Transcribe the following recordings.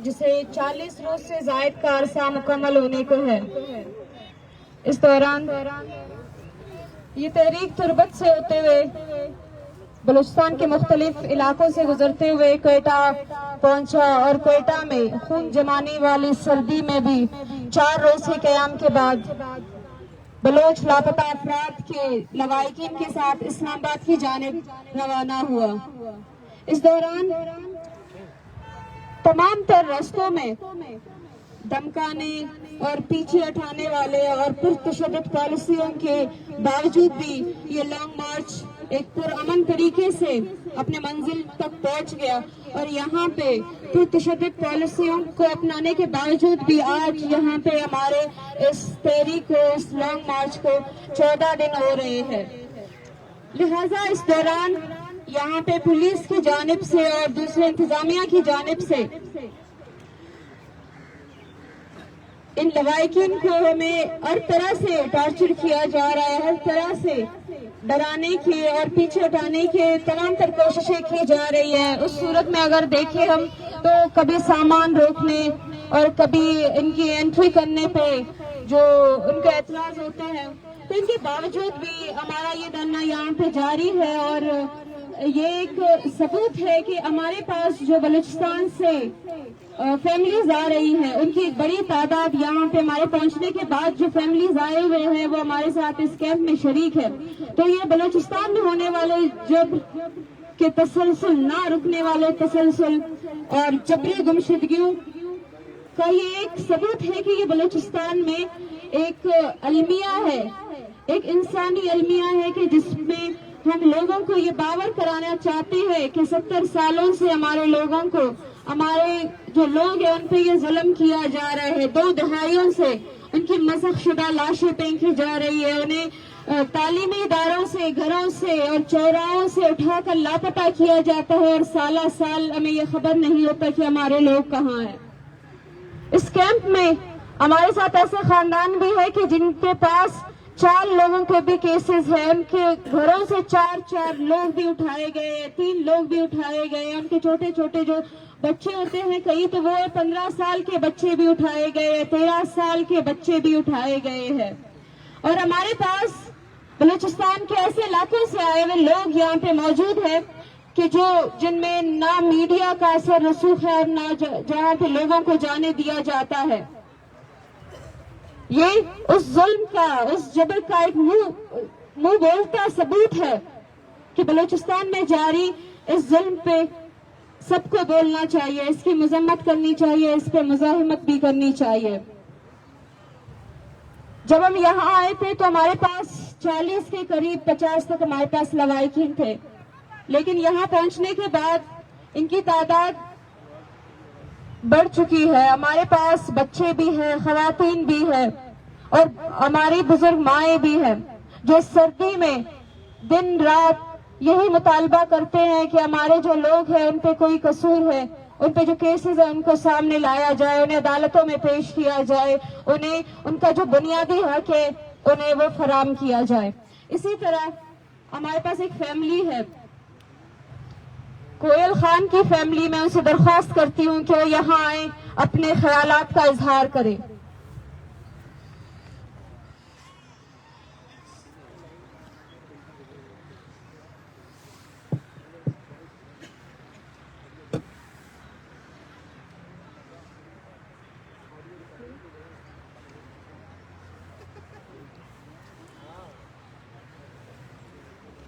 جسے 40 روز سے زائد کا عرصہ مکمل ہونے کو ہے۔ اس دوران یہ تحریک تربت سے ہوتے ہوئے بلوچستان کے مختلف علاقوں سے گزرتے ہوئے کوئٹہ پہنچا، اور کوئٹہ میں خون جمانے والی سردی میں بھی 4 روز کے قیام کے بعد بلوچ لاپتہ افراد کے لواحقین کے ساتھ اسلام آباد کی جانب روانہ ہوا۔ اس دوران تمام تر راستوں میں دمکانے اور پیچھے ہٹانے والے اور پرتشدد پالیسیوں کے باوجود بھی یہ لانگ مارچ ایک پرامن طریقے سے اپنے منزل تک پہنچ گیا، اور یہاں پہ پرتشدد پالیسیوں کو اپنانے کے باوجود بھی آج یہاں پہ ہمارے اس تحریک کو، اس لانگ مارچ کو 14 دن ہو رہے ہیں۔ لہٰذا اس دوران یہاں پہ پولیس کی جانب سے اور دوسرے انتظامیہ کی جانب سے ان لواحقین کو ہمیں ہر طرح سے ٹارچر کیا جا رہا ہے، ہر طرح سے ڈرانے کی اور پیچھے ہٹانے کی تمام تر کوششیں کی جا رہی ہے۔ اس صورت میں اگر دیکھیں ہم تو کبھی سامان روکنے اور کبھی ان کی انٹری کرنے پہ جو ان کا اعتراض ہوتا ہے، تو ان کے باوجود بھی ہمارا یہ دھرنا یہاں پہ جاری ہے، اور یہ ایک ثبوت ہے کہ ہمارے پاس جو بلوچستان سے فیملیز آ رہی ہیں، ان کی ایک بڑی تعداد یہاں پہ ہمارے پہنچنے کے بعد جو فیملیز آئے ہوئے ہیں وہ ہمارے ساتھ اس کیمپ میں شریک ہے۔ تو یہ بلوچستان میں ہونے والے جبر کے تسلسل، نہ رکنے والے تسلسل اور جبری گمشدگیوں کا یہ ایک ثبوت ہے کہ یہ بلوچستان میں ایک المیہ ہے، ایک انسانی المیہ ہے کہ جس میں ہم لوگوں کو یہ باور کرانا چاہتے ہیں کہ 70 سالوں سے ہمارے لوگوں کو، ہمارے جو لوگ ہیں ان پہ یہ ظلم کیا جا رہا ہے، 2 دہائیوں سے ان کی مسخ شدہ لاشیں پھینکی جا رہی ہے، انہیں تعلیمی اداروں سے، گھروں سے اور چوراہوں سے اٹھا کر لاپتہ کیا جاتا ہے، اور سالہ سال ہمیں یہ خبر نہیں ہوتا کہ ہمارے لوگ کہاں ہیں۔ اس کیمپ میں ہمارے ساتھ ایسے خاندان بھی ہے کہ جن کے پاس 4 لوگوں کے بھی کیسز ہیں، ان کے گھروں سے 4 لوگ بھی اٹھائے گئے ہیں، 3 لوگ بھی اٹھائے گئے ہیں، ان کے چھوٹے چھوٹے جو بچے ہوتے ہیں، کئی تو وہ 15 سال کے بچے بھی اٹھائے گئے ہیں، 13 سال کے بچے بھی اٹھائے گئے ہیں۔ اور ہمارے پاس بلوچستان کے ایسے علاقوں سے آئے ہوئے لوگ یہاں پہ موجود ہیں کہ جن میں نہ میڈیا کا اثر رسوخ ہے اور نہ جہاں پہ لوگوں کو جانے دیا جاتا ہے۔ یہ اس ظلم کا، اس جبر کا ایک منہ بولتا ثبوت ہے کہ بلوچستان میں جاری اس ظلم پہ سب کو بولنا چاہیے، اس کی مذمت کرنی چاہیے، اس پہ مزاحمت بھی کرنی چاہیے۔ جب ہم یہاں آئے تھے تو ہمارے پاس 40 کے قریب 50 تک ہمارے پاس لواحقین تھے، لیکن یہاں پہنچنے کے بعد ان کی تعداد بڑھ چکی ہے۔ ہمارے پاس بچے بھی ہیں، خواتین بھی ہیں، اور ہماری بزرگ مائیں بھی ہیں جو سردی میں دن رات یہی مطالبہ کرتے ہیں کہ ہمارے جو لوگ ہیں ان پہ کوئی قصور ہے، ان پہ جو کیسز ہیں ان کو سامنے لایا جائے، انہیں عدالتوں میں پیش کیا جائے، انہیں ان کا جو بنیادی حق ہے انہیں وہ فراہم کیا جائے۔ اسی طرح ہمارے پاس ایک فیملی ہے، کوئل خان کی فیملی، میں ان سے درخواست کرتی ہوں کہ وہ یہاں آئیں، اپنے خیالات کا اظہار کریں۔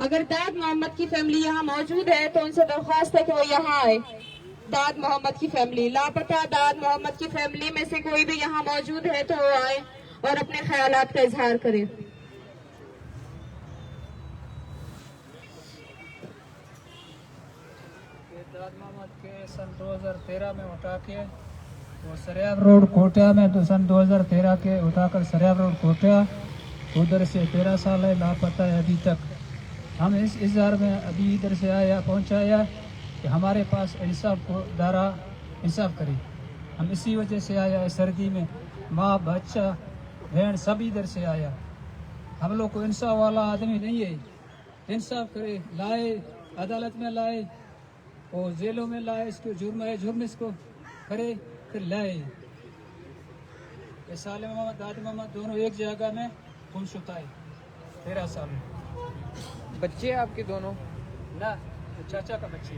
اگر داد محمد کی فیملی یہاں موجود ہے تو ان سے درخواست ہے کہ وہ یہاں آئے۔ داد محمد کی فیملی، لاپتہ داد محمد کی فیملی میں سے کوئی بھی یہاں موجود ہے تو وہ آئے اور اپنے خیالات کا اظہار کرے۔ داد محمد کے سن 2013 میں اٹھا کے وہ سریاب روڈ کوٹیا میں سن 2013 کے اٹھا کر سریاب روڈ کوٹیا، ادھر سے 13 سال ہے لاپتہ ہے ابھی تک۔ ہم اس اظہار میں ابھی ادھر سے پہنچایا کہ ہمارے پاس انصاف کو ادارہ انصاف کرے۔ ہم اسی وجہ سے آیا ہے، سردی میں ماں بچہ بہن سب ادھر سے آیا۔ ہم لوگ کو انصاف والا آدمی نہیں ہے، انصاف کرے، لائے عدالت میں لائے اور جیلوں میں لائے، اس کو جرم ہے، جرم اس کو کرے پھر لائے سال محمد داد محمد دونوں ایک جگہ میں گم شدہ ہے 13 سال میں بچے آپ کے دونوں؟ نہ چاچا کا بچے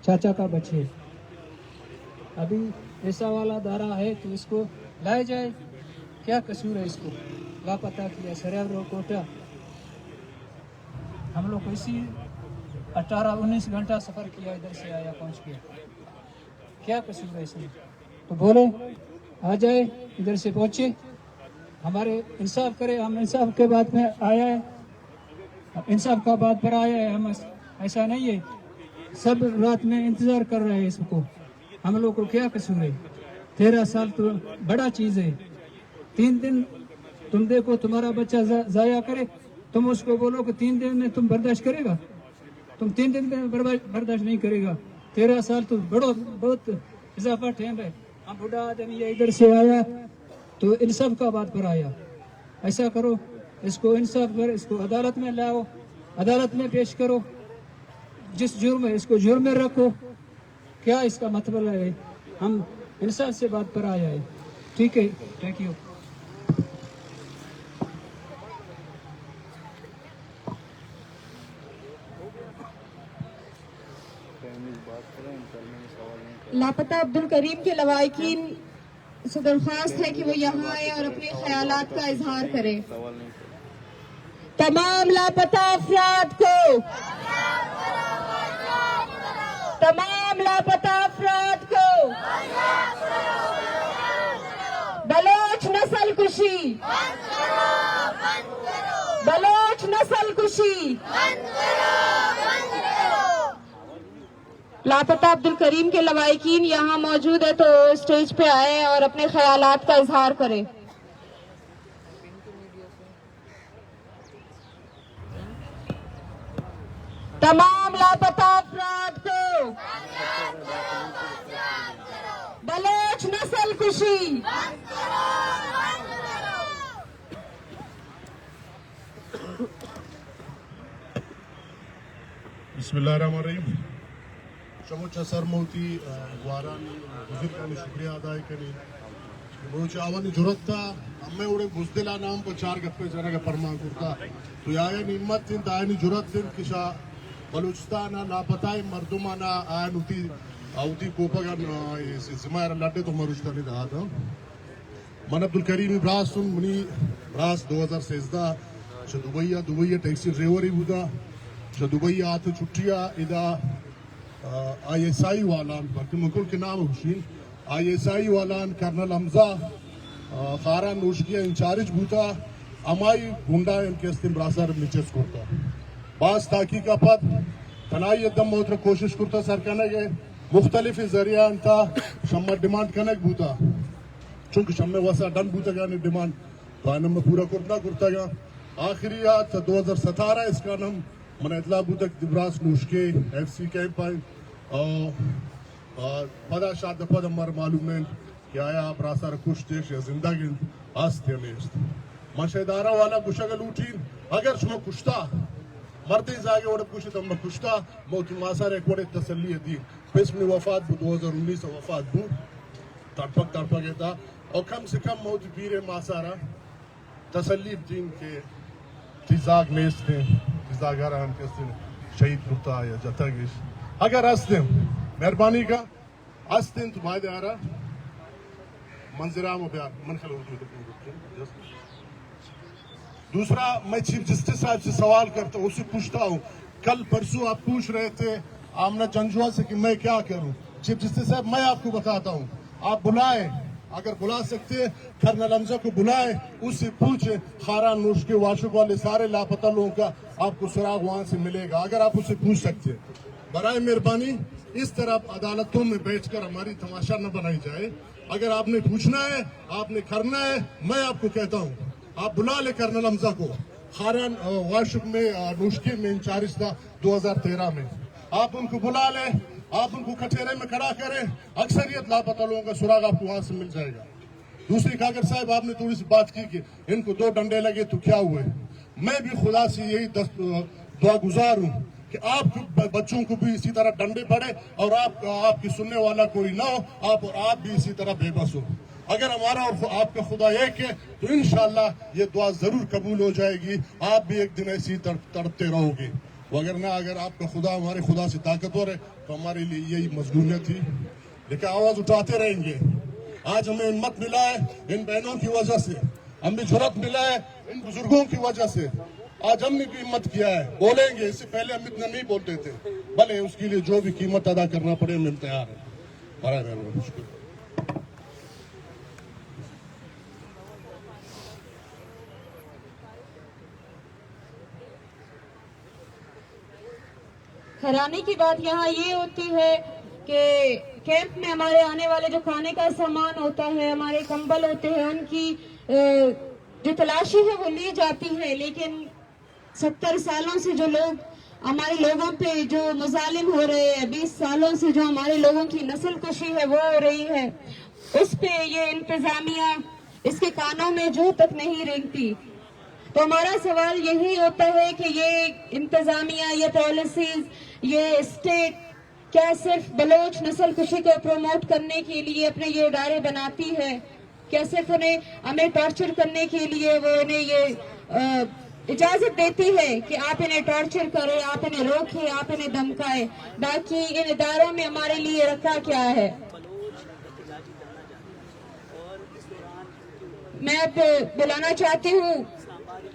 چاچا کا بچے ابھی ایسا والا دارا ہے تو اس کو لائے جائے کیا قصور ہے اس کو لاپتہ کیا سریاب روڈ کوٹا ہم لوگ کو اسی 18-19 گھنٹہ سفر کیا ادھر سے آیا پہنچ گیا کیا قصور ہے اس میں تو بولے آ جائے ادھر سے پہنچے ہمارے انصاف کرے ہم انصاف کے بعد میں آیا ہے انصاف کا بات پر آیا ہے ہم ایسا نہیں ہے سب رات میں انتظار کر رہے ہیں اس کو ہم لوگ کو کیا قصور ہے 13 سال تو بڑا چیز ہے 3 دن تم دیکھو تمہارا بچہ ضائع کرے تم اس کو بولو کہ 3 دن میں تم برداشت کرے گا تم 3 دن میں برداشت نہیں کرے گا 13 سال تو بہت اضافہ ٹائم ہے ہم بوڑھا آدمی یہ ادھر سے آیا تو انصاف کا بات پر آیا ایسا کرو اس کو انصاف کر اس کو عدالت میں لاؤ عدالت میں پیش کرو جس جرم ہے اس کو جرم میں رکھو کیا اس کا مطلب ہے ہم انصاف سے بات پر آیا ہے ٹھیک ہے تھینک یو لاپتہ عبدالکریم کے لواحقین سے درخواست ہے کہ وہ یہاں آئے اور اپنے خیالات کا اظہار کرے تمام لاپتہ افراد کو تمام لاپتہ افراد کو بلوچ نسل کشی بلوچ نسل کشی لاپتہ عبدالکریم کے لواحقین یہاں موجود ہے تو اسٹیج پہ آئے اور اپنے خیالات کا اظہار کرے تمام لاپتہ افراد کو بلوچ نسل کشی بسم اللہ الرحمن الرحیم چمچا سر موتی واران بزرگان شکریہ ادا کریں بروچ آوانی جرت تھا ہمیں اوڑے بزدلا نام پر 4 گپے جانا کا فرمان کرتا تو یا نعمت دن دائنی جرت دن کشا بلوچستان لاپتہ مردمانا آئین اوتی کوپگان زمائر لڑے تو مروچتانی دا تھا من عبدالکریم براس سن منی براس 2016 چھ دبئی ٹیکسی ڈرائیوری بودا چھ دبئی آتے چھٹیا ادا آئی ایس آئی والان بلکہ مکل کے نام حسین آئی ایس آئی والان کرنل حمزہ خاران نوشکیہ انچارج بوتا امائی گنڈا ان کے استمراسر نیچس کرتا بعض تحقیق پد تنائی دم موتر کوشش کرتا سر کنے گئے مختلف ذریعہ انتا شمہ ڈیمانڈ کنک بوتا چونکہ شمہ واسا ڈن بوتا گیا نے ڈیمانڈ تو آنم میں پورا کرتا گیا آخریات 2017 اس کا نام من اطلاع بوتا دبراس نوشکے ایف سی کیمپ آئیں پدا شاد پدا مر معلوم نہیں کہ آیا براسار کچھ دیش یا زندگی آستے نیست من شہدارہ والا کشاگل اوٹین اگر شما کشتا مردی زاگے وڑا کشتا ہم کشتا موتی ماسار ایک وڑے تسلی دی پس میں وفات بو 2019 وفات بو تڑپک تھا اور کم سے کم موتی پیر ماسارا تسلی دین کے تیزاگ نیست ہیں تیزاگاران کسی شہید کرتا یا جتا گیش اگر ہستیں مہربانی کا ہستیں تو بھائی دے آ رہا منظرام و بیان من خیال اردو دوسرا میں چیف جسٹس صاحب سے سوال کرتا ہوں اسے پوچھتا ہوں کل پرسوں آپ پوچھ رہے تھے آمنہ جنجوا سے کہ میں کیا کروں چیف جسٹس صاحب میں آپ کو بتاتا ہوں آپ بلائیں اگر بلا سکتے کرنل حمزہ کو بلائیں اس سے پوچھیں خاران نوشکے واشق والے سارے لاپتہ لوگوں کا آپ کو سراغ وہاں سے ملے گا اگر آپ اسے پوچھ سکتے برائے مہربانی اس طرح عدالتوں میں بیٹھ کر ہماری تماشا نہ بنائی جائے اگر آپ نے پوچھنا ہے آپ نے کرنا ہے میں آپ کو کہتا ہوں آپ بلا لے کرنل حمزہ کو خاران واشق میں نوشکے میں انچارج تھا 2013 میں آپ ان کو بلا لیں آپ ان کو کٹھیرے میں کھڑا کریں اکثریت لاپتہ لوگوں کا سراغ آپ کو وہاں سے مل جائے گا دوسری کاگر صاحب آپ نے تھوڑی سی بات کی کہ ان کو 2 ڈنڈے لگے تو کیا ہوئے میں بھی خدا سے یہی دعا گزار ہوں कि आप बच्चों को भी इसी तरह डंडे पड़े और आपकी सुनने वाला कोई ना हो, आप भी इसी तरह बेबस हो। अगर हमारा और आपका खुदा एक है तो इंशाअल्लाह ये दुआ जरूर कबूल हो जाएगी, आप भी एक दिन ऐसी तड़पते रहोगे। वगरना अगर आपका खुदा हमारे खुदा से ताकतवर है तो हमारे लिए यही मजबूरियत थी, लेकिन आवाज उठाते रहेंगे। आज हमें हिम्मत मिला है इन बहनों की वजह से, हमें जुर्रत मिला है इन बुजुर्गों की वजह से। आज हमने भी हिम्मत किया है, बोलेंगे, इससे पहले हम इतना नहीं बोलते थे, भले उसके लिए जो भी कीमत अदा करना पड़े हम तैयार हैं। हैरानी की बात यहाँ ये होती है कि कैंप में हमारे आने वाले जो खाने का सामान होता है, हमारे कंबल होते हैं, उनकी जो तलाशी है वो ली जाती है, लेकिन 70 सालों से जो लोग हमारे लोगों पे जो मुजालिम हो रहे हैं, 20 सालों से जो हमारे लोगों की नस्ल कशी है वो हो रही है, उस पे ये इंतजामिया इसके कानों में जू तक नहीं रेंगती। तो हमारा सवाल यही होता है कि ये इंतजामिया, ये पॉलिसीज, ये स्टेट क्या सिर्फ बलोच नस्ल कुशी को प्रमोट करने के लिए अपने ये इदारे बनाती है? क्या सिर्फ उन्हें हमें टॉर्चर करने के लिए वो इन्हें ये इजाजत देती है कि आप इन्हें टॉर्चर करें, आप इन्हें रोकें, आप इन्हें धमकाएं? बाकी इन इदारों में हमारे लिए रखा क्या है? मैं अब बुलाना चाहती हूँ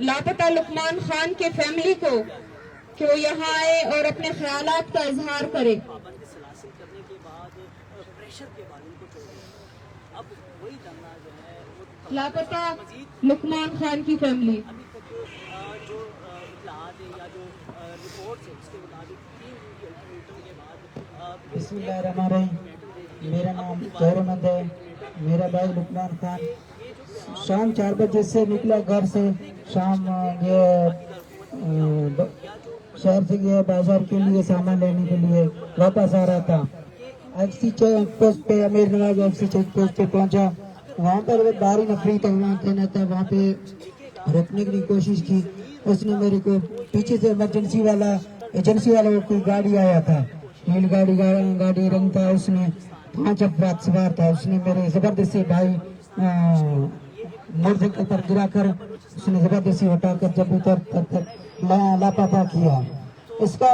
लापता लुकमान खान के फैमिली को कि वो यहाँ आए और अपने ख्यालात का इजहार करे। लापता लुकमान खान की फैमिली। बिस्मिल्लाहिर्रहमानिर्रहीम। मेरा नाम गौरवमंद है। मेरा भाई लुकमान खान शाम 4 बजे से निकला घर से, शाम ये शहर से गया बाजार के लिए सामान लेने के लिए, वापस आ रहा था। एफसी चेक पोस्ट पे, अमीर नवाज एफसी चेक पोस्ट पे पहुंचा। वहाँ पर वो बारी नफरी था, वहाँ कहना था, वहाँ पे रोकने की कोशिश की। उसने मेरे को पीछे से एजेंसी वाला कोई गाड़ी आया था, नील गाड़ी रंग था, उसने 5 अफराद सवार था। उसने मेरे जबरदस्ती भाई मोटरसाइकिल पर गिराकर उसने जबरदस्ती उठाकर जब उतर तक लापता किया। इसका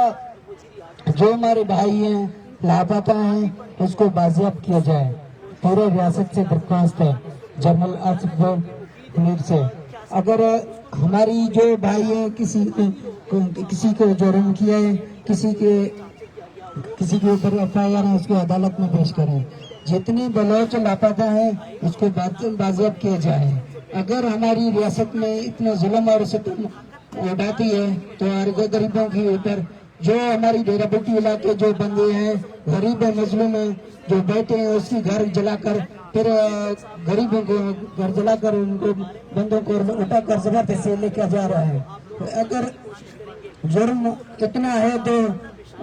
जो हमारे भाई हैं लापता हैं उसको बाजियाब किया जाए। पूरे रियासत से दरख्वास्त है जनरल आसिफ मुनीर से, अगर हमारी जो भाई हैं किसी को जुर्म किया है, किसी के ऊपर FIR है, उसको अदालत में पेश करें। जितने बलोच लापता हैं उसको बाजियाब किया जाए। अगर हमारी रियासत में इतना जुल्म और सितम उड़ाती है तो हर गरीबों के ऊपर, जो हमारी डेराबट्टी इलाके जो बंदे हैं, गरीब मजलूम हैं, जो बैठे हैं, उसकी घर जलाकर, फिर गरीबों को घर जलाकर उनको बंदों को उठाकर जबरदस्ती लेकर जा रहा है। तो अगर जुर्म इतना है तो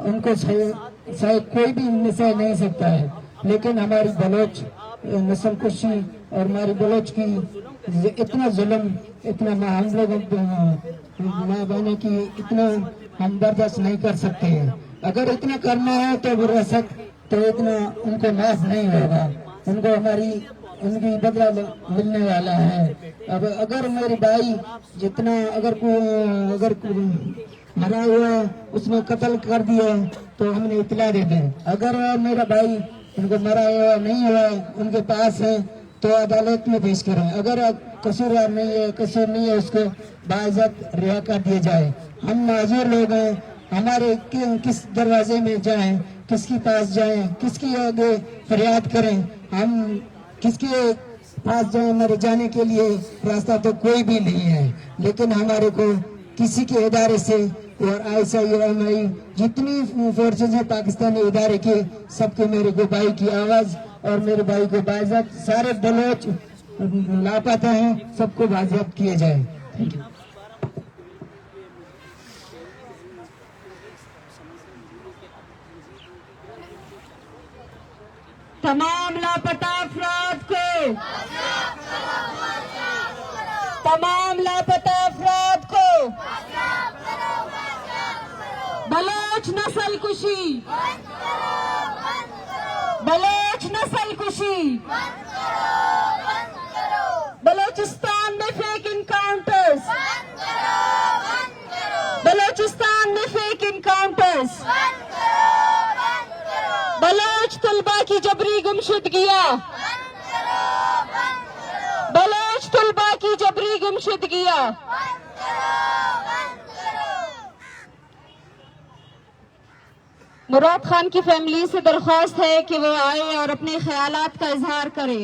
उनको शायद कोई भी इनमें सह नहीं सकता है, लेकिन हमारी बलोच नस्ल कुशी और हमारी बलोच की इतना जुल्म, इतना हम लोग माँ बहनों की इतना हम बर्दाश्त नहीं कर सकते हैं। अगर इतना करना है तो विरासत तो इतना उनको माफ नहीं होगा, उनको उनकी बदला मिलने वाला है। अब अगर मेरे भाई जितना अगर कोई मरा हुआ उसने कत्ल कर दिया तो हमने इतला दे दें। अगर मेरा भाई उनको मरा हुआ नहीं हुआ उनके पास है तो अदालत में पेश करें। अगर कसूरवार कसूर नहीं है उसको बाइज्जत रिहा कर दिया जाए। हम माजूर लोग हैं, हमारे किस दरवाजे में जाएं, किसके पास जाएं, किसकी आगे फरियाद करें, हम किसके पास जाएं? हमारे जाने के लिए रास्ता तो कोई भी नहीं है, लेकिन हमारे को किसी के इदारे से और ISI जितनी फोर्सेज है पाकिस्तानी इदारे के, सबके मेरे को भाई की आवाज और मेरे भाई को बाइज्जत, सारे बलोच लापता हैं, सबको बाइज्जत किए जाए। Thank you. तमाम लापता अफराद को, तमाम लापता अफराद को बलोच बलोच नस्ल कुशी, बलोच नस्ल कुशी, बलोचिस्तान में फेक इनकाउंटर्स, बलोचिस्तान में फेक इनकाउंटर्स, बलोच तलबा की जबरी गुमशुदगियां, बलोच तलबा की जबरी गुमशुदगियां। मुराद खान की फैमिली से दरख्वास्त है कि वो आए और अपने ख्यालात का इजहार करे।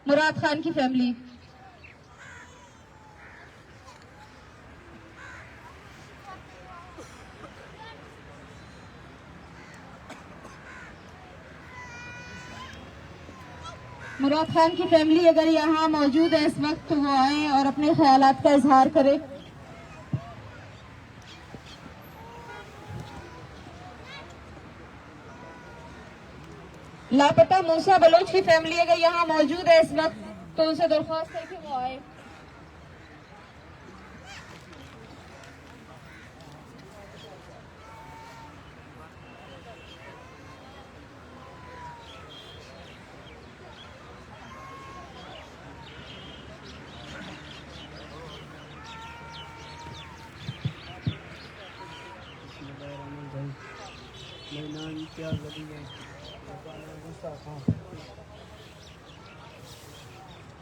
मुराद खान की फैमिली। मुराद खान की फैमिली अगर यहाँ मौजूद है इस वक्त तो वो आए और अपने ख्यालात का इजहार करे। लापता मूसा बलोच की फैमिली अगर यहाँ मौजूद है इस वक्त तो उनसे दरख्वास्त है कि वो आए।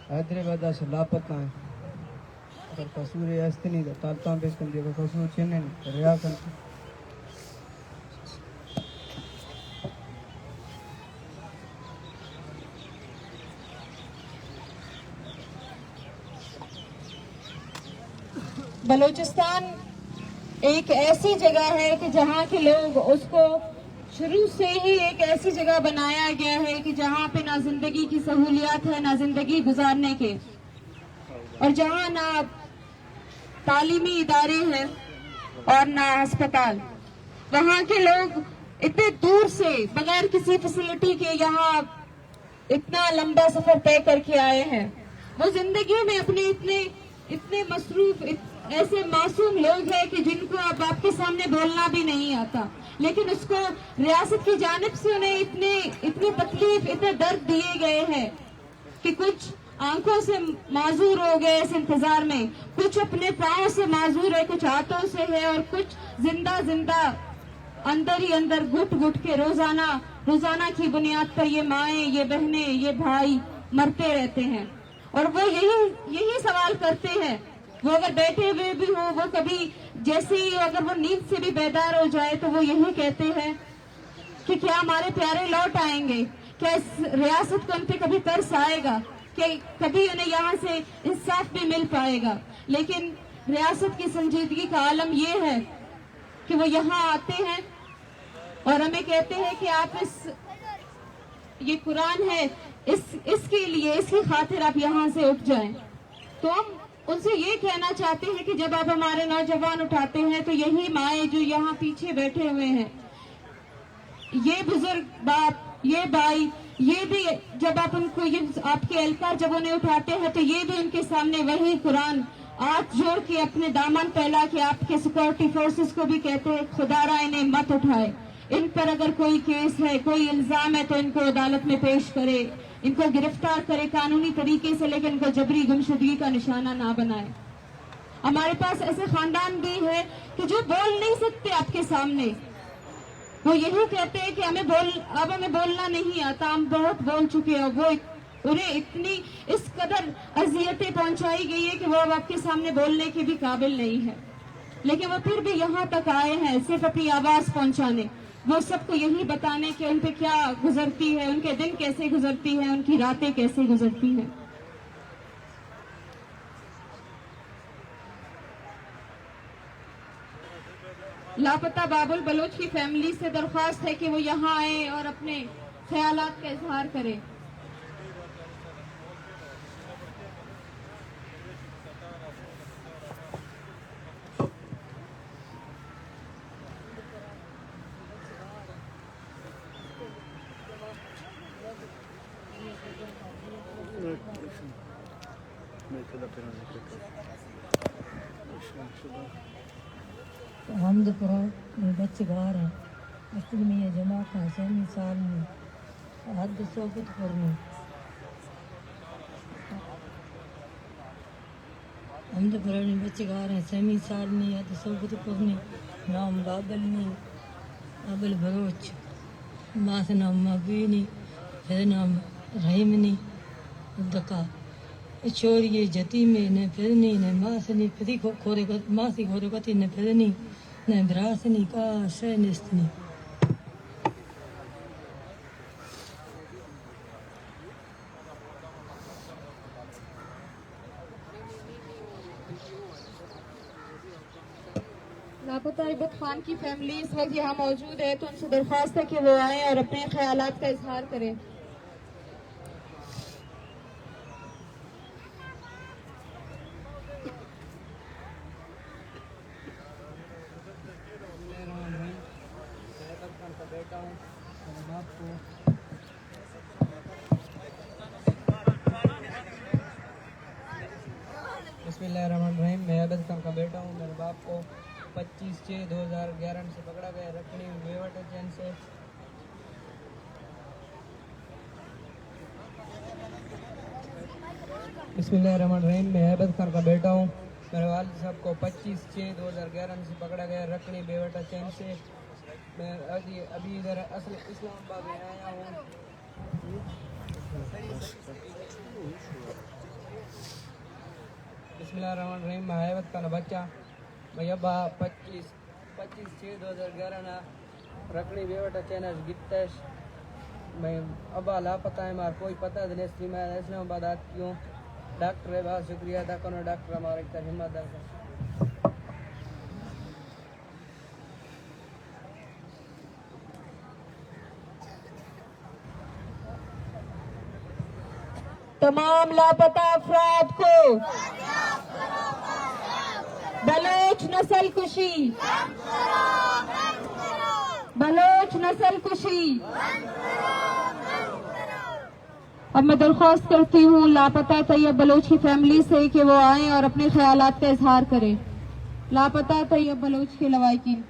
हैदराबाद से लापता है अगर कसूर ऐसे नहीं तालता पेश कर दिया कसूर चेन्नई रिया कर बलूचिस्तान एक ऐसी जगह है कि जहाँ के लोग उसको शुरू से ही एक ऐसी जगह बनाया गया है कि जहाँ पे ना जिंदगी की सहूलियात है, ना जिंदगी गुजारने के, और जहाँ ना तालीमी इदारे हैं और ना अस्पताल। वहाँ के लोग इतने दूर से बगैर किसी फैसिलिटी के यहाँ इतना लंबा सफर तय करके आए हैं। वो जिंदगी में अपने इतने मसरूफ ऐसे मासूम लोग हैं कि जिनको अब आपके सामने बोलना भी नहीं आता, लेकिन उसको रियासत की जानिब से उन्हें इतनी तकलीफ, इतने दर्द दिए गए हैं कि कुछ आंखों से माजूर हो गए इस इंतजार में, कुछ अपने पाँव से माजूर है, कुछ हाथों से है, और कुछ जिंदा अंदर ही अंदर घुट के रोजाना की बुनियाद पर ये माएं, ये बहनें, ये भाई मरते रहते हैं। और वो यही सवाल करते हैं, वो अगर बैठे हुए भी हो, वो कभी जैसे ही अगर वो नींद से भी बेदार हो जाए तो वो यही कहते हैं कि क्या हमारे प्यारे लौट आएंगे, क्या इस रियासत को उन पे कभी तरस आएगा, कि कभी उन्हें यहाँ से इंसाफ भी मिल पाएगा। लेकिन रियासत की संजीदगी का आलम ये है कि वो यहाँ आते हैं और हमें कहते हैं कि आप ये कुरान है, इसके लिए, इसकी खातिर आप यहाँ से उठ जाएं। तो हम उनसे ये कहना चाहते हैं कि जब आप हमारे नौजवान उठाते हैं तो यही माएँ जो यहाँ पीछे बैठे हुए हैं, ये बुजुर्ग बाप, ये भाई, ये भी जब आप उनको, ये आपके एहलकार जब उन्हें उठाते हैं तो ये भी उनके सामने वही कुरान हाथ जोड़ के अपने दामन फैला के आपके सिक्योरिटी फोर्सेस को भी कहते हैं खुदारा इन्हें मत उठाए, इन पर अगर कोई केस है, कोई इल्जाम है तो इनको अदालत में पेश करे, इनको गिरफ्तार करे कानूनी तरीके से, लेकिन इनको जबरी गुमशुदगी का निशाना ना बनाए। हमारे पास ऐसे खानदान भी है कि जो बोल नहीं सकते आपके सामने, वो यही कहते हैं कि अब हमें बोलना नहीं आता, हम बहुत बोल चुके हैं। वो उन्हें इतनी इस कदर अजियतें पहुंचाई गई है कि वो अब आपके सामने बोलने के भी काबिल नहीं है, लेकिन वो फिर भी यहाँ तक आए हैं सिर्फ अपनी आवाज पहुंचाने, वो सबको यही बताने कि उन पे क्या गुजरती है, उनके दिन कैसे गुजरती है, उनकी रातें कैसे गुजरती हैं। लापता बाबुल बलोच की फैमिली से दरख्वास्त है कि वो यहाँ आए और अपने ख्यालात का इजहार करें। حمد پڑھو بچے گار ہیں اسلمیہ جماعت ہیں 7 سال میں حد صحبت کرنی حمد پڑھنے بچے گار ہیں 7 سال میں حد صحبت کرنی نام بابل نہیں بابل بروچ ماں سے نام مبینی پھر نام رحیمنی دکا چھوڑیے جتیمے نے پھرنی نے ماں سے نہیں پھری کھورے ماں سے کھورے کتی نے پھرنی نے براسنی کا سے نستنی لاپتہ عبد خان کی فیملی اس وقت یہاں موجود ہے تو ان سے درخواست ہے کہ وہ آئیں اور اپنے خیالات کا اظہار کریں. بسم اللہ الرحمن الرحیم. میں عبد خان کا بیٹا ہوں. میرے باپ کو 25/6/2011 سے پکڑا گیا رکھنی میوٹ چین سے. بسم اللہ الرحمن الرحیم. میں عبد خان کا بیٹا ہوں. میرے والد صاحب کو 25/6/2011 سے پکڑا گیا رکھنی بیوٹا چین سے. میں ابھی ادھر اصل اسلام آباد میں آیا ہوں. بسم اللہ الرحمن الرحیم. میں عبد خان بچہ میں ابا 25/6/2011 نا رکھنی بیوٹا چینل گتش. میں ابا لاپتہ ہے. ہمارا کوئی پتہ نہیں اس لیے میں اسلام آباد آتی ہوں. ڈاکٹر ہے بہت شکریہ ادا کرنا. ڈاکٹر ہمارا ایک ہمت دار ہے. تمام لاپتہ افراد کو بلوچ نسل کشی بلوچ نسل کشی. اب میں درخواست کرتی ہوں لاپتہ طیب بلوچ کی فیملی سے کہ وہ آئیں اور اپنے خیالات کا اظہار کریں. لاپتہ طیب بلوچ کے لواحقین.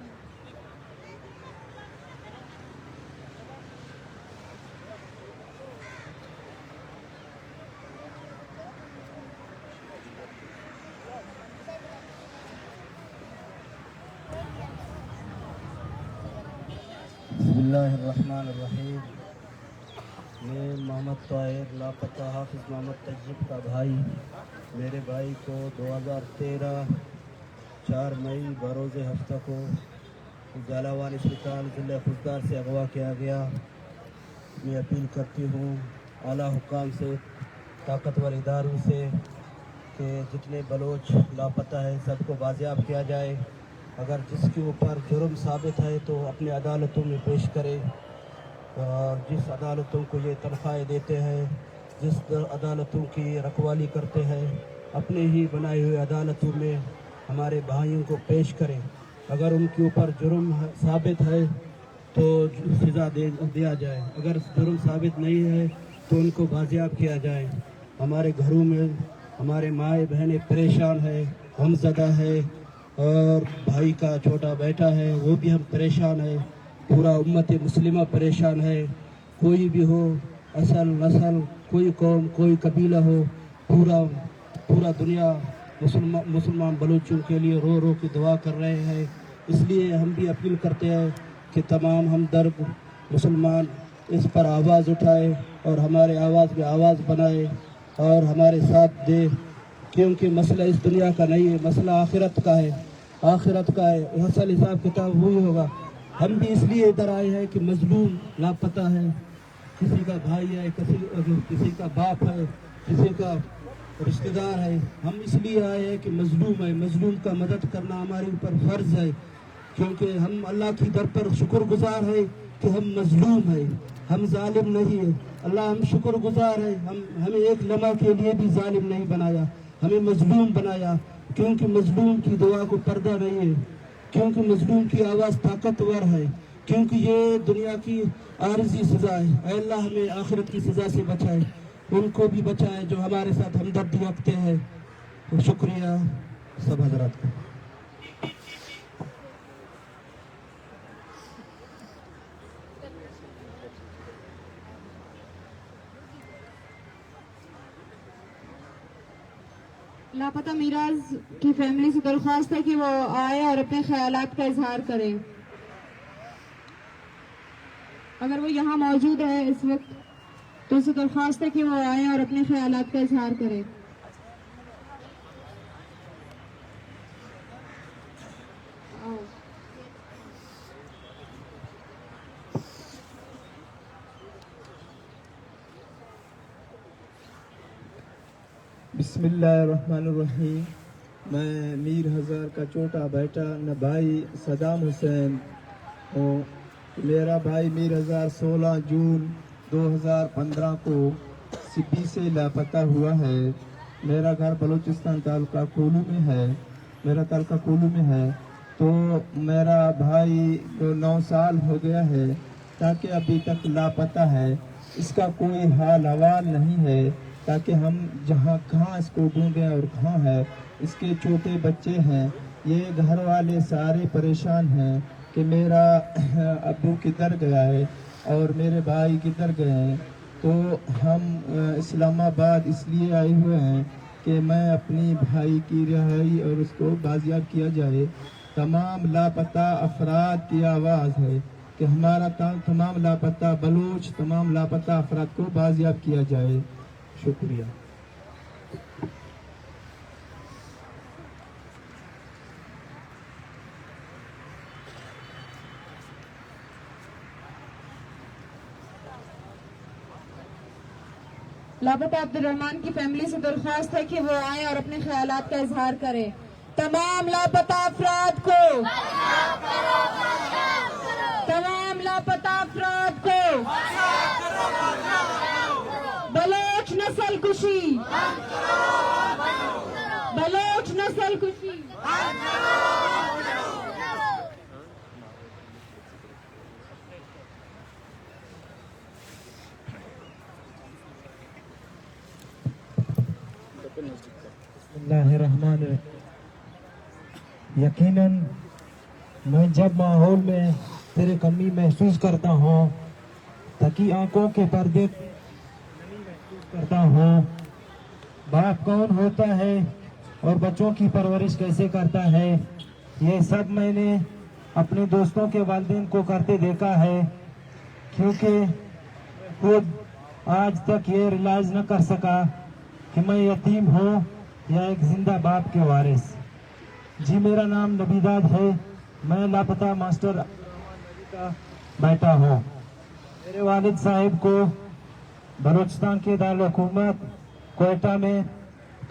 بسم اللہ الرحمن الرحیم. میں محمد طاہر لاپتہ حافظ محمد تجیب کا بھائی. میرے بھائی کو 2013 4 مئی بروز ہفتہ کو جالاوان اسپتال ضلع خوددار سے اغوا کیا گیا. میں اپیل کرتی ہوں اعلیٰ حکام سے طاقتور اداروں سے کہ جتنے بلوچ لاپتہ ہیں سب کو بازیاب کیا جائے. اگر جس کے اوپر جرم ثابت ہے تو اپنے عدالتوں میں پیش کرے. اور جس عدالتوں کو یہ تنخواہیں دیتے ہیں جس عدالتوں کی رکھوالی کرتے ہیں اپنے ہی بنائے ہوئے عدالتوں میں ہمارے بھائیوں کو پیش کریں. اگر ان کے اوپر جرم ثابت ہے تو سزا دیا جائے. اگر جرم ثابت نہیں ہے تو ان کو بازیاب کیا جائے. ہمارے گھروں میں ہمارے مائیں بہنیں پریشان ہیں. غمزدہ ہے اور بھائی کا چھوٹا بیٹا ہے وہ بھی ہم پریشان ہے. پورا امت مسلمہ پریشان ہے. کوئی بھی ہو اصل نسل کوئی قوم کوئی قبیلہ ہو پورا دنیا مسلمان بلوچوں کے لیے رو رو کے دعا کر رہے ہیں. اس لیے ہم بھی اپیل کرتے ہیں کہ تمام ہمدرد مسلمان اس پر آواز اٹھائے اور ہمارے آواز میں آواز بنائے اور ہمارے ساتھ دے. کیونکہ مسئلہ اس دنیا کا نہیں ہے مسئلہ آخرت کا ہے. آخرت کا ہے اصل حساب کتاب وہی ہوگا. ہم بھی اس لیے ادھر آئے ہیں کہ مظلوم لاپتہ ہے. کسی کا بھائی ہے کسی کا باپ ہے کسی کا رشتہ دار ہے. ہم اس لیے آئے ہیں کہ مظلوم ہے. مظلوم کا مدد کرنا ہمارے اوپر فرض ہے. کیونکہ ہم اللہ کی در پر شکر گزار ہے کہ ہم مظلوم ہیں. ہم ظالم نہیں ہیں. اللہ ہم شکر گزار ہے ہمیں ایک لمحہ کے لیے بھی ظالم نہیں بنایا. ہمیں مظلوم بنایا. کیونکہ مظلوم کی دعا کو پردہ نہیں ہے. کیونکہ مظلوم کی آواز طاقتور ہے. کیونکہ یہ دنیا کی عارضی سزا ہے. اے اللہ ہمیں آخرت کی سزا سے بچائے. ان کو بھی بچائے جو ہمارے ساتھ ہمدردی رکھتے ہیں. تو شکریہ سب حضرات کا. लापता मीराज की फैमिली से दरख्वास्त है कि वो आए और अपने ख्यालात का इजहार करे। अगर वो यहाँ मौजूद है इस वक्त तो उससे दरख्वास्त है कि वो आए और अपने ख्यालात का इजहार करे। बिस्मिल्लाहिर्रहमानिर्रहीम। मैं मीर हज़ार का छोटा बेटा न भाई सदाम हुसैन हूँ। मेरा भाई मीर हज़ार 16 जून 2015 को सिपी से लापता हुआ है। मेरा घर बलूचिस्तान तालुका कोलू में है, मेरा तालुका कोलू में है। तो मेरा भाई को 9 साल हो गया है ताकि अभी तक लापता है। इसका कोई हाल हवाल नहीं है ताकि हम जहाँ कहाँ इसको ढूंढें और कहाँ है। इसके छोटे बच्चे हैं, ये घर वाले सारे परेशान हैं कि मेरा अब्बू किधर गया है और मेरे भाई किधर गए हैं। तो हम इस्लामाबाद इसलिए आए हुए हैं कि मैं अपनी भाई की रिहाई और उसको बाजियाब किया जाए। तमाम लापता अफराद की आवाज़ है कि हमारा तमाम लापता बलूच, तमाम लापता अफराद को बाजियाब किया जाए। शुक्रिया। लापता अब्दुर्रहमान की फैमिली से दरख्वास्त है कि वो आए और अपने ख्यालात का इजहार करें। तमाम लापता अफराद को, तमाम लापता अफराद को बलोच नस्ल कुशी, बलोच नस्ल कुशी। यकीनन मैं जब माहौल में तेरे कमी महसूस करता हूँ, थकी आंखों के पर्दे महसूस करता हूँ। बाप कौन होता है और बच्चों की परवरिश कैसे करता है, ये सब मैंने अपने दोस्तों के वालिदैन को करते देखा है। क्योंकि खुद आज तक ये रियलाइज न कर सका कि मैं यतीम हूँ या एक जिंदा बाप के वारिस। जी, मेरा नाम नबीदाद है, मैं लापता मास्टर का बेटा हूँ। मेरे वालिद साहिब को बलूचिस्तान के दारुल हुकूमत कोयटा में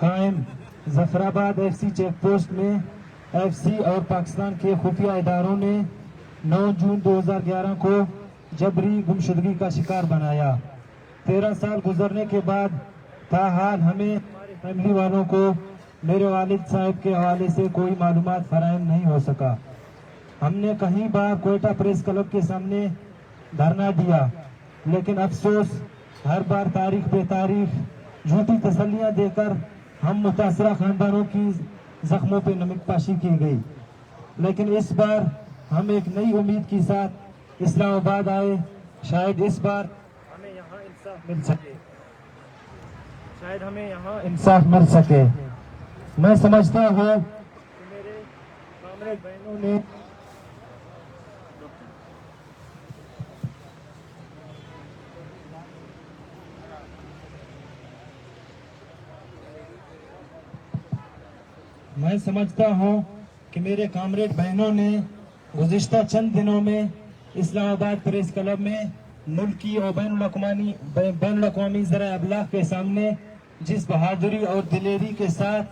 कायम जफराबाद FC चेक पोस्ट में FC और पाकिस्तान के खुफिया इदारों ने 9 जून 2011 को जबरी गुमशुदगी का शिकार बनाया। 13 साल गुजरने के बाद ताहाल हमें हमारे फैमिली वालों को मेरे वालिद साहब के हवाले से कोई मालूमात फराहम नहीं हो सका। हमने कई बार कोयटा प्रेस क्लब के सामने धरना दिया, लेकिन अफसोस हर बार तारीख पे तारीख झूठी तसल्लियां देकर हम मुतासरा खानदानों की जख्मों पे नमक पाशी की गई। लेकिन इस बार हम एक नई उम्मीद के साथ इस्लामाबाद आए। शायद इस बार हमें यहाँ इंसाफ मिल सके, शायद हमें यहाँ इंसाफ मिल सके। मैं समझता हूँ कि मेरे कामरेड बहनों ने गुज़िश्ता चंद दिनों में इस्लामाबाद प्रेस क्लब में मुल्की और बैनुल-अक़वामी ज़राए अबलाग के सामने जिस बहादुरी और दिलेरी के साथ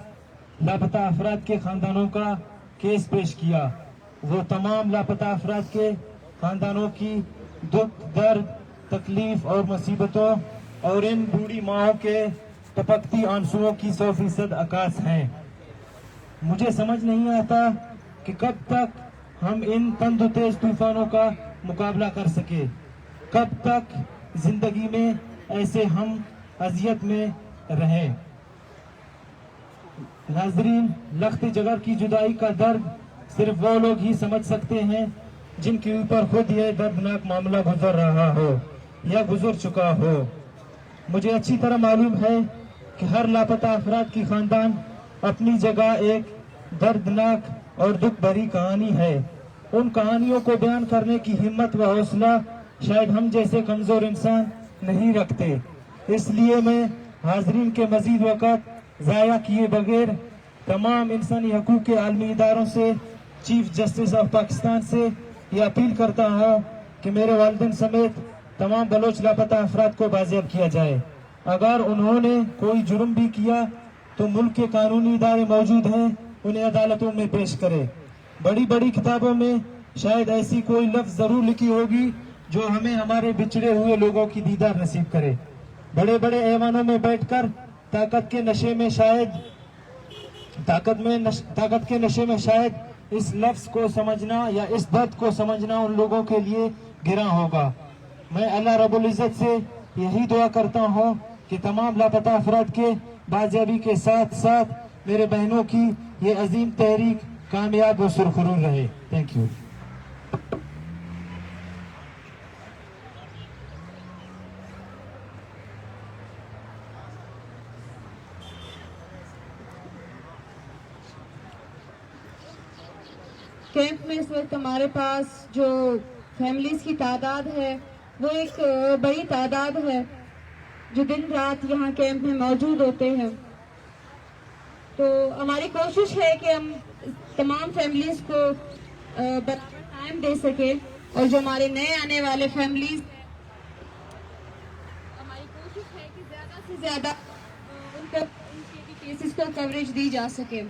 लापता अफराद के खानदानों का केस पेश किया, वो तमाम लापता अफराद के खानदानों की दुख, दर्द, तकलीफ और मुसीबतों और इन बूढ़ी माओं के टपकती आंसुओं की 100% अकास हैं। मुझे समझ नहीं आता कि कब तक हम इन तंद तेज तूफानों का मुकाबला कर सके, कब तक जिंदगी में ऐसे हम अजियत में रहें। नाजरीन, लख्त जगर की जुदाई का दर्द सिर्फ वो लोग ही समझ सकते हैं जिनके ऊपर खुद यह दर्दनाक मामला गुजर रहा हो या गुजर चुका हो। मुझे अच्छी तरह मालूम है कि हर लापता अफराद की खानदान अपनी जगह एक दर्दनाक और दुख भरी कहानी है। उन कहानियों को बयान करने की हिम्मत व हौसला शायद हम जैसे कमजोर इंसान नहीं रखते। इसलिए मैं हाजरीन के मजीद वक़्त ज़ाया किए बगैर तमाम इंसानी हकूक़ के आलमी इदारों से, चीफ जस्टिस ऑफ पाकिस्तान से ये अपील करता हूँ कि मेरे वालिदैन समेत तमाम बलोच लापता अफराद को बाजियाब किया जाए। अगर उन्होंने कोई जुर्म भी किया तो मुल्क के कानूनी इदारे मौजूद हैं, उन्हें अदालतों में पेश करे। बड़ी बड़ी किताबों में शायद ऐसी कोई लफ्ज़ ज़रूर लिखी होगी जो हमें हमारे बिछड़े हुए लोगों की दीदार नसीब करे। बड़े बड़े ऐवानों में बैठकर ताकत के नशे में शायद इस लफ्ज़ को समझना या इस दर्द को समझना उन लोगों के लिए गिरा होगा। मैं अल्लाह रब्बुल इज़्ज़त से यही दुआ करता हूँ कि तमाम लापता अफराद के बाजियाबी के साथ साथ मेरे बहनों की ये अजीम तहरीक कामयाब व सुरखरून रहे। Thank you. कैंप में इस वक्त हमारे पास जो फैमिलीज की तादाद है वो एक बड़ी तादाद है जो दिन रात यहाँ कैंप में मौजूद होते हैं। तो हमारी कोशिश है कि हम तमाम फैमिलीज को बराबर टाइम दे सके और जो हमारे नए आने वाले फैमिलीज, हमारी कोशिश है कि ज्यादा से ज्यादा उनके केसेस को कवरेज दी जा सके।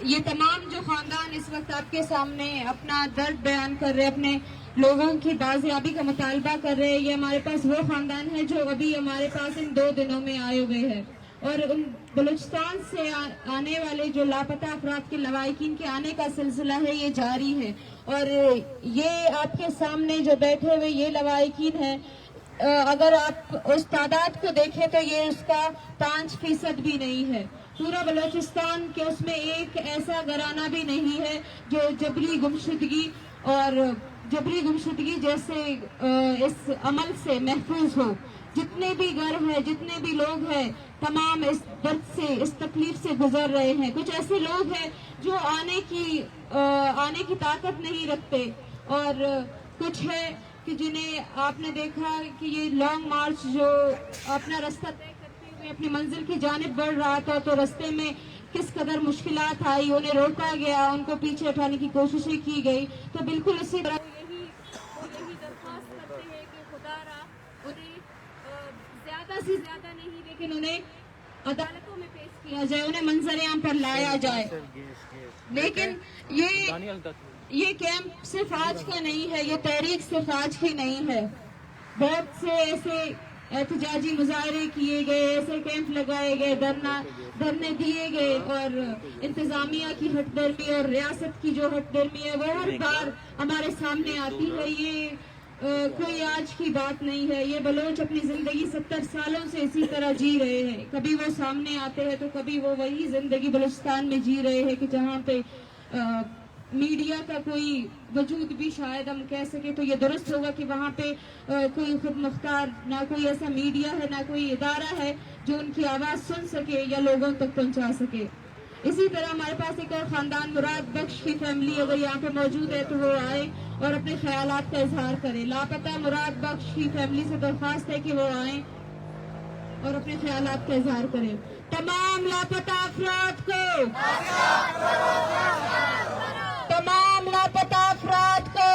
ये तमाम जो खानदान इस वक्त आपके सामने अपना दर्द बयान कर रहे हैं, अपने लोगों की बाजियाबी का मुतालबा कर रहे हैं, ये हमारे पास वो खानदान है जो अभी हमारे पास इन 2 दिनों में आए हुए हैं। और उन बलूचिस्तान से आने वाले जो लापता अफराद के लवाहिकीन के आने का सिलसिला है ये जारी है। और ये आपके सामने जो बैठे हुए ये लवाहिकीन है, अगर आप उस तादाद को देखें तो ये उसका 5% भी नहीं है। पूरा बलूचिस्तान के उसमें एक ऐसा घराना भी नहीं है जो जबरी गुमशुदगी जैसे इस अमल से महफूज हो। जितने भी घर हैं, जितने भी लोग हैं, तमाम इस दर्द से, इस तकलीफ से गुजर रहे हैं। कुछ ऐसे लोग हैं जो आने की ताकत नहीं रखते और कुछ है कि जिन्हें आपने देखा कि ये लॉन्ग मार्च जो अपना रास्ता तय करते हुए अपनी मंजिल की जानिब बढ़ रहा था तो रास्ते में किस कदर मुश्किलात आई, उन्हें रोका गया, उनको पीछे उठाने की कोशिशें की गई। तो बिल्कुल इसी तरह यही दरख्वास्त करते हैं कि खुदारा उन्हें ज्यादा से ज्यादा नहीं लेकिन उन्हें अदालतों में पेश किया जाए, उन्हें मंजर-ए-आम पर लाया जाए। लेकिन ये कैंप सिर्फ आज का नहीं है, ये तहरीक सिर्फ आज की नहीं है। बहुत से ऐसे एहतजाजी मुजाहरे किए गए, ऐसे कैंप लगाए गए, धरने दिए गए और इंतजामिया की हटदर्मी और रियासत की जो हटदर्मी है वो हर बार हमारे सामने आती है। ये कोई आज की बात नहीं है। ये बलोच अपनी जिंदगी 70 सालों से इसी तरह जी रहे हैं। कभी वो सामने आते हैं तो कभी वो वही जिंदगी बलूचिस्तान में जी रहे हैं कि जहाँ पे मीडिया का कोई वजूद भी शायद हम कह सके तो ये दुरुस्त होगा कि वहाँ पे कोई खुद मुख्तार ना कोई ऐसा मीडिया है, ना कोई इदारा है जो उनकी आवाज़ सुन सके या लोगों तक पहुँचा सके। इसी तरह हमारे पास एक और खानदान मुराद बख्श की फैमिली अगर यहाँ पे मौजूद है तो वो आए और अपने ख्यालात का इजहार करें। लापता मुराद बख्श की फैमिली से दरख्वास्त है कि वो आए और अपने ख्यालात का इजहार करें। तमाम लापता अफराद को, तमाम लापता अफराद को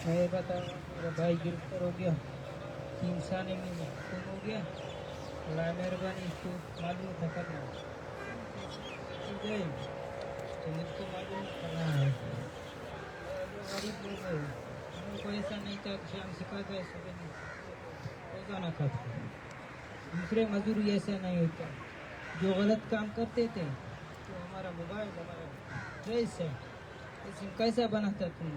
मैं बताऊँ मेरा भाई गिरफ्तार हो गया, 3 साल में खून हो गया। अल्लाह मेहरबानी, इसको मालूम था करना तो मुझको मालूम करना है। गरीब लोग है, उनको ऐसा नहीं था कि शाम सिखाता है सुबह रोजाना खाता। दूसरे मजदूर ऐसा नहीं होता जो गलत काम करते थे। तो हमारा मोबाइल, हमारा ड्रेस है, इसमें कैसा बनाता तुम?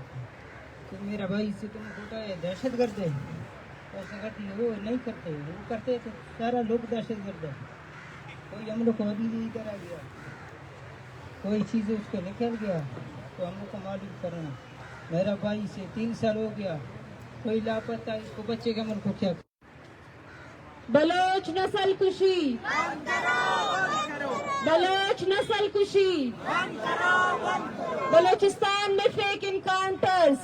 तो मेरा भाई से तुम खोटा है, दहशत गर्द है। और संगठन वो नहीं करते, वो करते तो सारा लोग दहशत गर्द है। कोई हम लोग को अभी नहीं करा गया, कोई चीज़ उसको निकल गया तो हम लोग को मालूम करना। मेरा भाई से 3 साल हो गया, कोई लापता, इसको बच्चे के हम को क्या। बलोच नस्ल कुशी, बलोच नस्ल कुशी, बलोचिस्तान में फेक इनकाउंटर्स,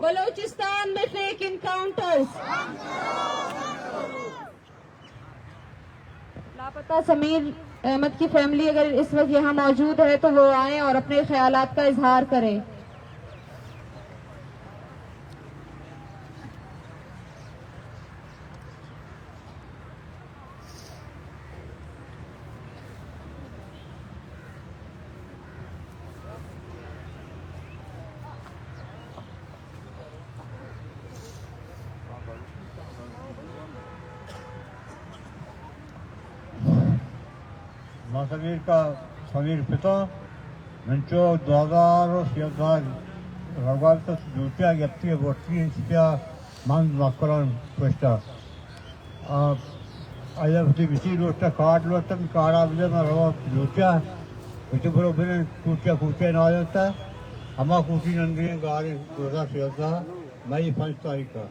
बलोचिस्तान में फेक इनकाउंटर्स। लापता समीर अहमद की फैमिली अगर इस वक्त यहाँ मौजूद है तो वो आए और अपने ख्यालात का इजहार करें। समीर का समीर पिता मंचो 2013 Roberto Giutia yaptığı borçluya man makaron puesta. Ayda bir lotta kart lotta bir kara bile marav Giutia. Bütün problem kutia ne olursa ama kutia nandire gari 2013 May 5 tarihta.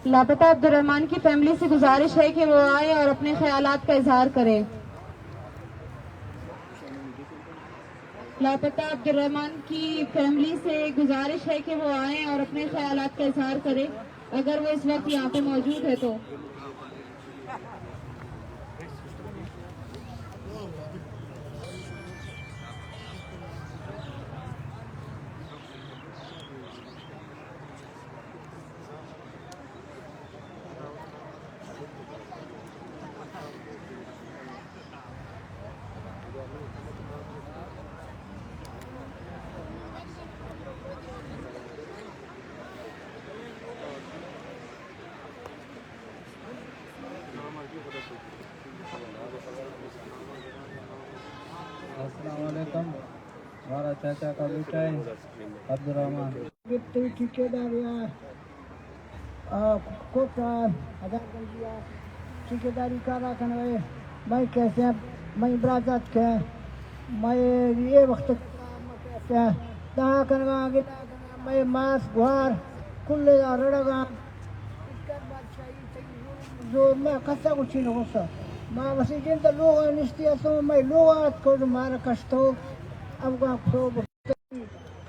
लापता अब्दुर्रहमान की फैमिली से गुजारिश है कि वो आए और अपने ख्यालात का इजहार करें। लापता अब्दुर्रहमान की फैमिली से गुजारिश है कि वो आए और अपने ख्यालात का इजहार करें अगर वो इस वक्त यहाँ पे मौजूद है तो। अस्सलाम वालेकुम। हमारा चाचा का बेटा है अब्दुर्रहमान। ठेकेदार कोटा हजार कर दिया ठेकेदारी कर रहा था। मैं कैसे मैं बराजत के मैं ये वक्त कैसे दहा करवा मैं मास गुहार कुल रड़गा जो मैं कसा कुछ नहीं हो सकता ما مسجين اللغة نستياسو ما اللغة كل ما ركشتو أبغى كتب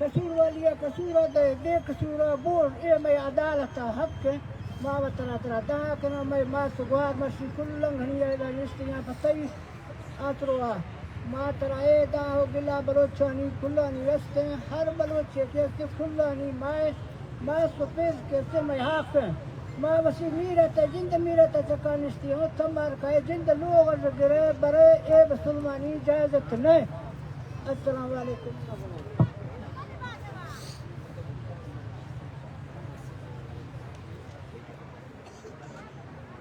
كثير وليا كثيرة ده كثيرة بور إيه ما عدالة حق ما بترى ده كنا ما سقوط ما شيء كلهم هني إذا نستيا بتاعي أتروا ما ترى إيه ده هو بلا بلوچاني كلاني وسته هر بلوچ كيسه كلاني ما سوبيز كيسه ما حق ما وسي ميرته جند ميرته تكانستي هو تمر كاي جند لوغ الجري بري اي بسلماني جائزة نه. السلام عليكم.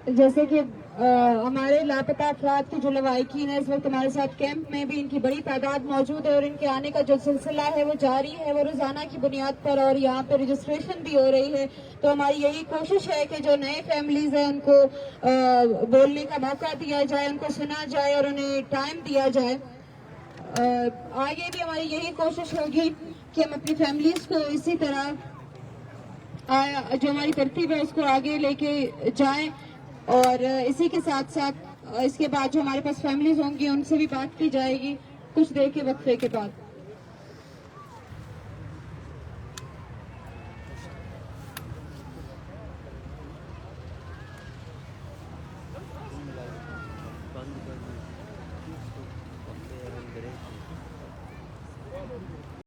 जैसे कि हमारे लापता अफराद की जो लवाहिकीन है इस वक्त हमारे साथ कैंप में भी इनकी बड़ी तादाद मौजूद है और इनके आने का जो सिलसिला है वो जारी है, वो रोजाना की बुनियाद पर और यहाँ पे रजिस्ट्रेशन भी हो रही है। तो हमारी यही कोशिश है कि जो नए फैमिलीज हैं उनको बोलने का मौका दिया जाए, उनको सुना जाए और उन्हें टाइम दिया जाए। आगे भी हमारी यही कोशिश होगी कि हम अपनी फैमिलीज को इसी तरह जो हमारी तरतीब है उसको आगे लेके जाएं और इसी के साथ साथ इसके बाद जो हमारे पास फैमिलीज होंगी उनसे भी बात की जाएगी कुछ देर के वक्फे के बाद।